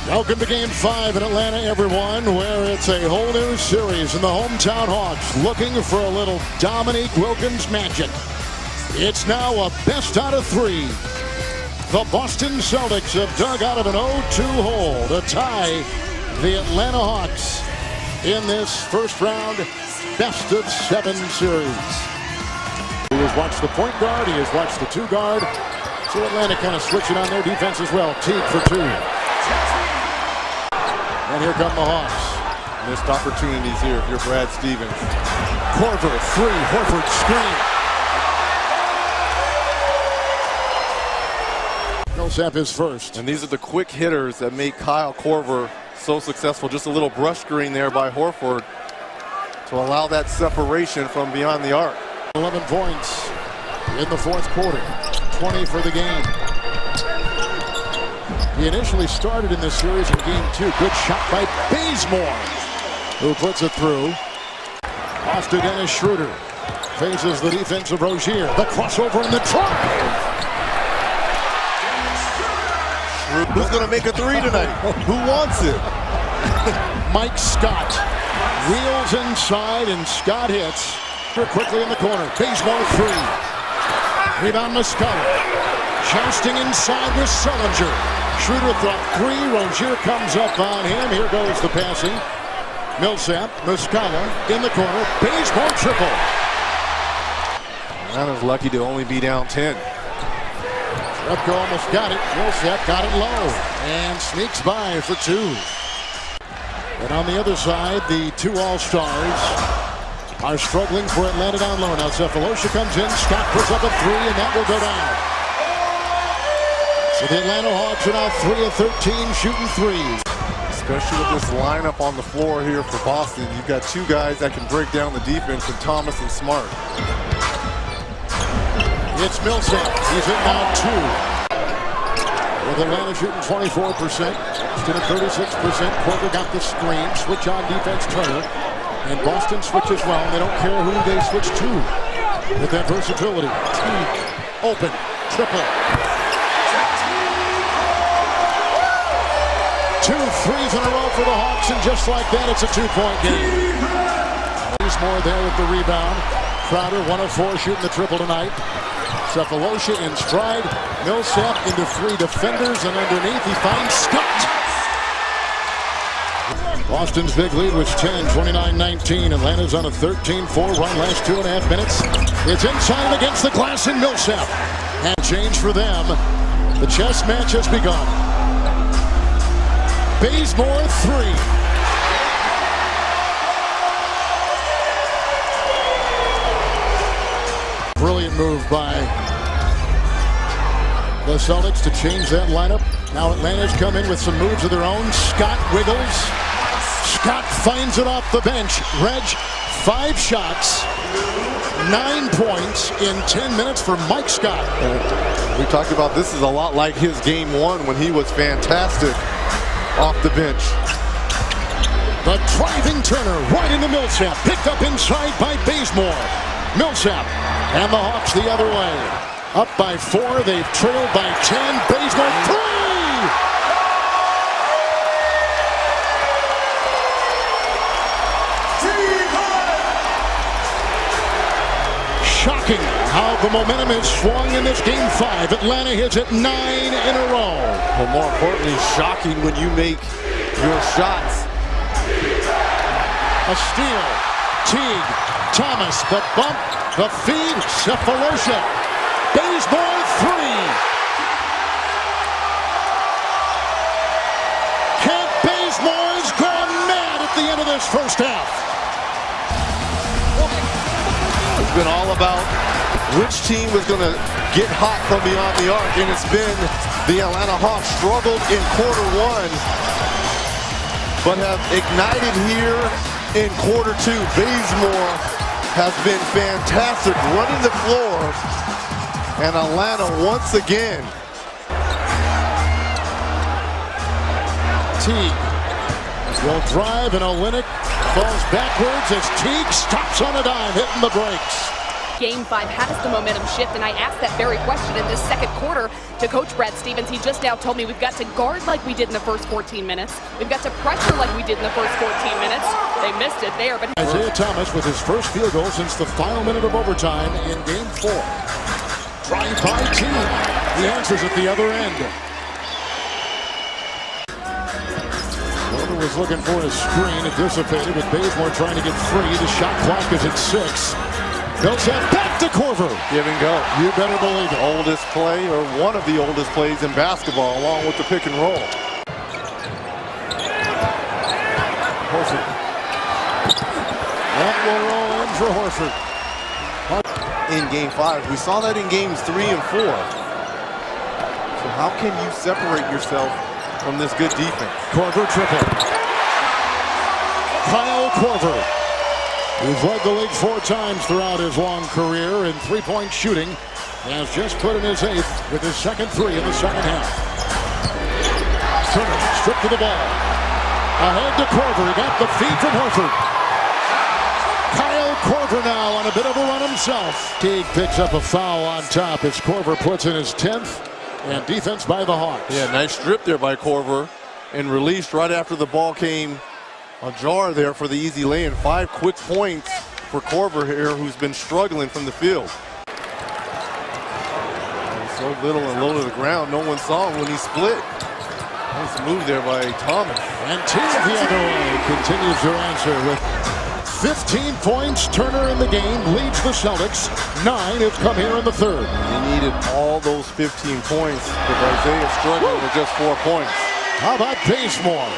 Welcome to Game 5 in Atlanta, everyone, where it's a whole new series in the hometown Hawks looking for a little Dominique Wilkins magic. It's now a best out of 3. The Boston Celtics have dug out of an 0-2 hole to tie the Atlanta Hawks in this first round best of 7 series. He has watched the point guard, he has watched the 2 guard. So Atlanta kind of switching on their defense as well. Teague for 2. And here come the Hawks. Missed opportunities here if you're Brad Stevens. Korver, 3, Horford screen. Millsap is first. And these are the quick hitters that make Kyle Korver so successful. Just a little brush screen there by Horford to allow that separation from beyond the arc. 11 points in the fourth quarter. 20 for the game. He initially started in this series in game 2. Good shot by Bazemore, who puts it through. Off to Dennis Schroeder. Faces the defense of Rozier. The crossover in the drive. Who's going to make a 3 tonight? Who wants it? Mike Scott wheels inside, and Scott hits. Quickly in the corner. Bazemore 3. Rebound Muscala. Jousting inside with Sullinger. Schroeder thought 3. Rozier comes up on him. Here goes the passing. Millsap, Muscala in the corner. Bazemore triple. Atlanta's lucky to only be down 10. Repko almost got it. Millsap got it low and sneaks by for 2. And on the other side, the 2 All-Stars are struggling for Atlanta down low. Now Cephalosha comes in. Scott puts up a 3, and that will go down. So the Atlanta Hawks are now 3 of 13 shooting 3s. Especially with this lineup on the floor here for Boston. You've got 2 guys that can break down the defense in Thomas and Smart. It's Millsap. He's in now 2. With Atlanta shooting 24%. Boston at 36%. Porter got the screen. Switch on defense, Turner. And Boston switches well. They don't care who they switch to with that versatility. Open. Triple. 2 threes in a row for the Hawks, and just like that, it's a 2-point game. More there with the rebound. Crowder, 1 of 4, shooting the triple tonight. Cephalosha in stride. Millsap into 3 defenders, and underneath he finds Scott. Boston's big lead was 10, 29-19. Atlanta's on a 13-4 run last 2.5 minutes. It's inside and against the glass in Millsap. And change for them. The chess match has begun. Bazemore 3. Brilliant move by the Celtics to change that lineup. Now Atlanta's come in with some moves of their own. Scott wiggles. Scott finds it off the bench. Reg, 5 shots, 9 points in 10 minutes for Mike Scott. We talked about this is a lot like his game 1 when he was fantastic off the bench. The driving Turner right into Millsap. Picked up inside by Bazemore. Millsap and the Hawks the other way. Up by 4. They've trailed by 10. Bazemore 3. Shocking how the momentum is swung in this game 5. Atlanta hits it 9 in a row. But more importantly, shocking when you make your shots. A steal. Teague. Thomas. The bump. The feed. Cephalosha. Bazemore 3. Kent Bazemore has gone mad at the end of this first half. It's been all about which team was going to get hot from beyond the arc, and it's been the Atlanta Hawks. Struggled in quarter 1, but have ignited here in quarter 2. Bazemore has been fantastic running the floor, and Atlanta once again. Teague will drive, and Olynyk falls backwards as Teague stops on a dime, hitting the brakes. Game 5 has the momentum shift, and I asked that very question in this second quarter to Coach Brad Stevens. He just now told me we've got to guard like we did in the first 14 minutes. We've got to pressure like we did in the first 14 minutes. They missed it there, but Isaiah Thomas with his first field goal since the final minute of overtime in Game 4. Drive by team. The answers at the other end. Porter was looking for a screen. It dissipated with Bazemore trying to get free. The shot clock is at 6. Millsap back to Korver. Give and go. You better believe it. Oldest play, or one of the oldest plays in basketball, along with the pick and roll. Horford. That will roll in for Horford. In Game 5. We saw that in Games 3 and 4. So how can you separate yourself from this good defense? Korver triple. Kyle Korver, who's led the league 4 times throughout his long career in three-point shooting, has just put in his 8th with his second 3 in the second half. Turner stripped to the ball. Ahead to Korver. He got the feed from Horford. Kyle Korver now on a bit of a run himself. Teague picks up a foul on top as Korver puts in his 10th, and defense by the Hawks. Yeah, nice strip there by Korver, and released right after the ball came ajar there for the easy lay-in. 5 quick points for Korver here, who's been struggling from the field. So little and low to the ground, no one saw him when he split. Nice move there by Thomas. And Teague the other way continues to answer with 15 points. Turner in the game leads the Celtics. 9 have come here in the third. He needed all those 15 points, but Isaiah struggling with just 4 points. How about Bazemore?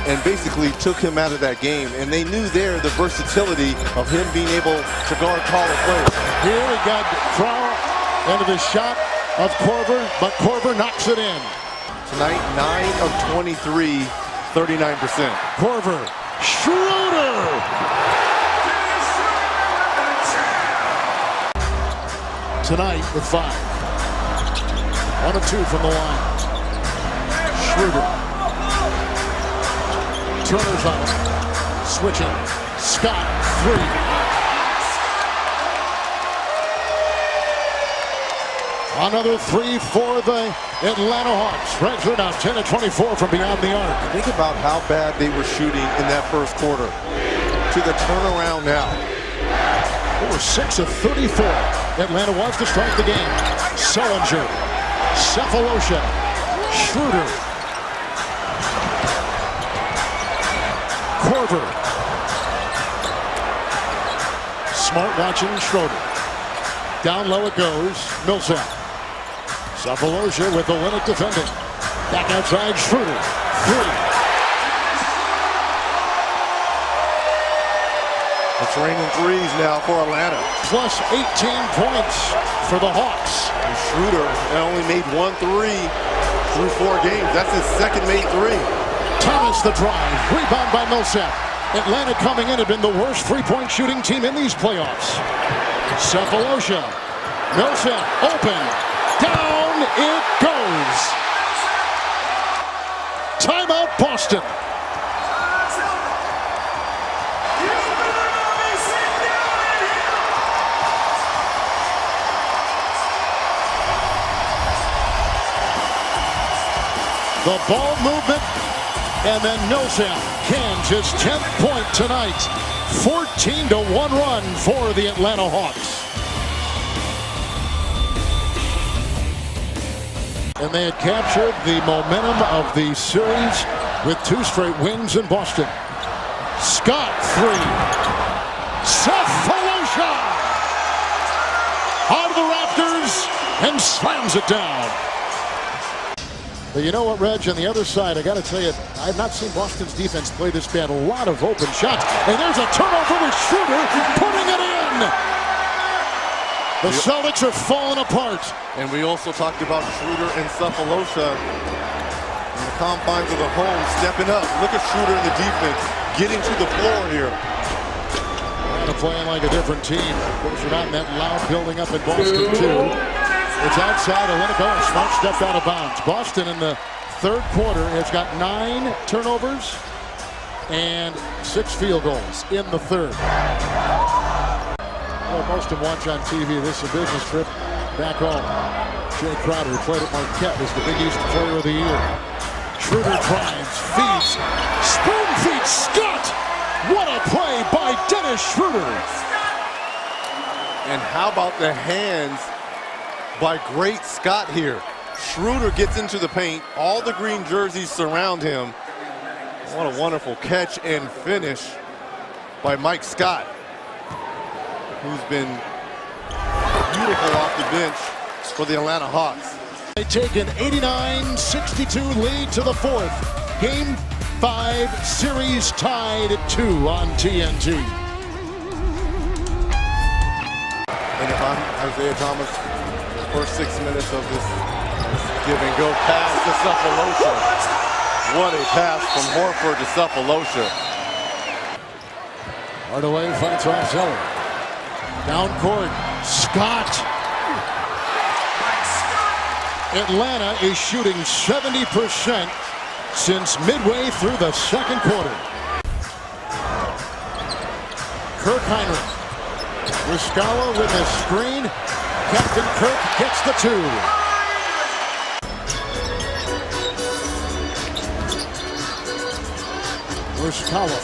And basically took him out of that game, and they knew there the versatility of him being able to guard taller players. Here we got Crow into the shot of Korver, but Korver knocks it in. Tonight, 9 of 23, 39%. Korver, Schroeder! Tonight with 5. 1 of 2 from the line. Schroeder. Turner's on it. Switching. Scott, 3. Another 3 for the Atlanta Hawks. Reds are now 10 of 24 from beyond the arc. Think about how bad they were shooting in that first quarter. To the turnaround now. They were 6 of 34. Atlanta was to start the game. Sullinger. Cephalosha. Schroeder. Korver. Smart watching Schroeder. Down low it goes. Millsap. Cephalosha with the Linux defending. Back outside Schroeder. 3. It's raining threes now for Atlanta. Plus 18 points for the Hawks. And Schroeder only made 1 3 through 4 games. That's his second made 3. Thomas the drive. Rebound by Millsap. Atlanta coming in had been the worst three-point shooting team in these playoffs. Cephalosha. Millsap open. Down it goes. Timeout Boston. The ball movement, and then Millsap cans his 10th point tonight. 14-1 run for the Atlanta Hawks. And they had captured the momentum of the series with 2 straight wins in Boston. Scott 3. Cephalosha out of the Raptors and slams it down. But you know what, Reg, on the other side, I got to tell you, I've not seen Boston's defense play this bad. A lot of open shots. And there's a turnover with Schroeder putting it in. The Celtics are falling apart. And we also talked about Schroeder and Cephalosha in the confines of the home stepping up. Look at Schroeder in the defense, getting to the floor here. Kind of playing like a different team. Of course, we're not in that loud building up in Boston, too. It's outside. Olynyk. Smart stepped out of bounds. Boston in the third quarter has got 9 turnovers and 6 field goals in the third. Well, most of them watch on TV. This is a business trip back home. Jay Crowder, who played at Marquette, was the Big East Player of the Year. Schroeder drives, feeds, spoon feeds Scott! What a play by Dennis Schroeder! And how about the hands by great Scott here? Schroeder gets into the paint. All the green jerseys surround him. What a wonderful catch and finish by Mike Scott, who's been beautiful off the bench for the Atlanta Hawks. They take an 89-62 lead to the fourth. Game 5 series tied at 2 on TNT. And if I'm Isaiah Thomas, the first 6 minutes of this give and go pass to Cephalosha. What a pass from Horford to Cephalosha. Hardaway fights off Zeller. Down court, Scott. Atlanta is shooting 70% since midway through the second quarter. Kirk Heinrich. Riscala with a screen. Captain Kirk gets the 2. Riscala.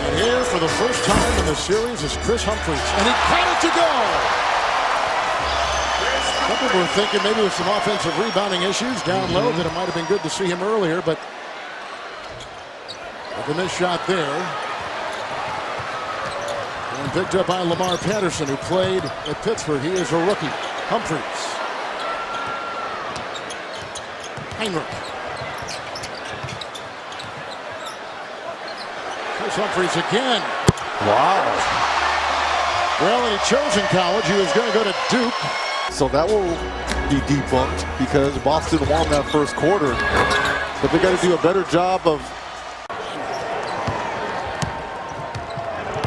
And here for the first time in the series is Chris Humphries. And he got it to go! Some people were thinking maybe with some offensive rebounding issues down low that it might have been good to see him earlier, but with a missed shot there. And picked up by Lamar Patterson, who played at Pittsburgh. He is a rookie. Humphries. Heinrich. Chris Humphries again. Wow. Well, when he chose in college, he was going to go to Duke. So that will be debunked because Boston won that first quarter. But they got to do a better job of.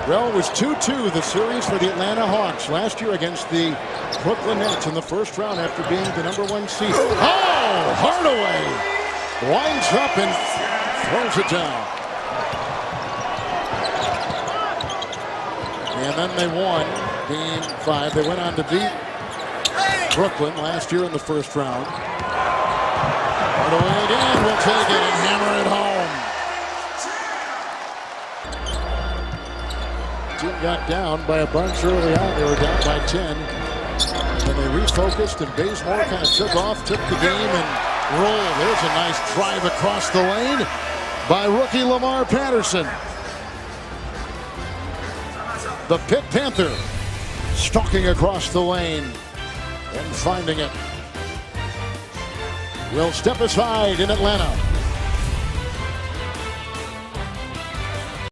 Well, it was 2-2 the series for the Atlanta Hawks last year against the Brooklyn Nets in the first round after being the #1 seed. Oh, Hardaway winds up and throws it down. And then they won Game 5. They went on to beat Brooklyn last year in the first round. Hardaway again will take it and hammer it home. Team got down by a bunch early on. They were down by 10. And they refocused, and Bazemore kind of took off, took the game, and rolled. There's a nice drive across the lane by rookie Lamar Patterson. The Pitt Panther stalking across the lane and finding it. Will step aside in Atlanta.